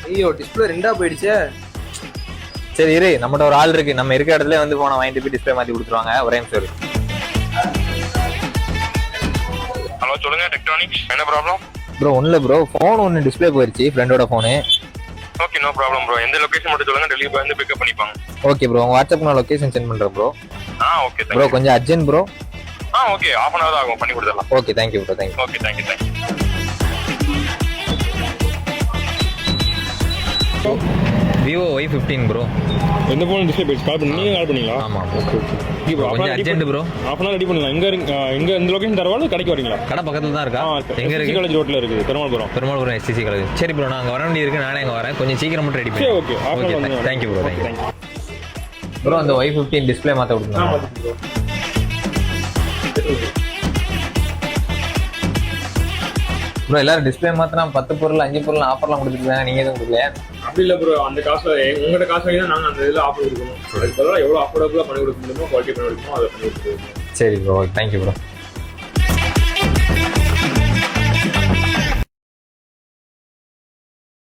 ஐயோ டிஸ்பிளே ரெண்டா போயிடுச்சே. சரி இரு, நம்மகிட்ட ஒரு ஆள் இருக்கு, நம்ம இருக்க இடத்துல வந்து போன வாங்கிட்டு போய் டிஸ்பிளே மாத்தி கொடுத்துருவாங்க. ஒரே நிமிஷம். ஹலோ சொல்லுங்க, டெக்ட்ரானிக்ஸ். என்ன ப்ராப்ளம் ப்ரோ? ஒன்றும் ப்ரோ, ஃபோன் ஒன்று டிஸ்பிளே போயிடுச்சு, ஃப்ரெண்டோட phone. Okay no problem bro. எந்த லொகேஷன் மட்டும் சொல்லுங்க, டெலிவரி பாய் வந்து பிக்கப் பண்ணிப்பாங்க. ஓகே ப்ரோ, உங்க வாட்ஸ்அப் நான் லொகேஷன் சென்ட் பண்றேன் ப்ரோ. ஓகே ப்ரோ கொஞ்சம் urgent bro. Okay half an hour ஆகும், பண்ணி கொடுத்துடலாம். Okay thank you bro, thank you. Okay thank you. Vivo Y15 bro. எந்த ஃபோன் டிஸ்பிளே போயிடுச்சு? கால் பண்ணி நீங்கள் கால் பண்ணீங்களா? ஆமாம். ஓகே கொஞ்சம் urgent bro. half an hour ready பண்ணலாம். எங்கே இந்த லொகேஷன் தரவாலும் கடைக்கு வரீங்களா? கடை பக்கத்தில் தான் இருக்கா? எங்கே இருக்கு? காலேஜ் ரோட்டில் இருக்குது, பெருமாள்புரம் SCC காலேஜ். சரி ப்ரோ, நான் அங்கே வர வேண்டிய இருக்கு, நானே அங்கே வரேன். கொஞ்சம் சீக்கிரம் மட்டும் ரெடி பண்ணி. Okay thank you bro, thank you bro. அந்த Y15 டிஸ்பிளே மாற்ற கொடுங்க ப்ரோ. எல்லாரும் டிஸ்பிளே மாத்தினா 10 பொருள் 5 பொருள் ஆஃபர்லாம் கொடுத்துருக்காங்க, நீங்க எதுவும் கொடுக்கலையா? அப்படி இல்லை ப்ரோ, அந்த காசுல உங்கள்கிட்ட காசு வாங்கி தான் நாங்கள் அந்த இதில் ஆஃபர் கொடுக்கணும். அதுக்கு பதிலாக எவ்வளோ அஃபோர்டபுளாக பண்ணி கொடுக்க முடியுமோ, குவாலிட்டி பண்ணி கொடுக்கணும், அதை பண்ணி கொடுத்துருவோம். சரி ப்ரோ, தேங்க்யூ ப்ரோ.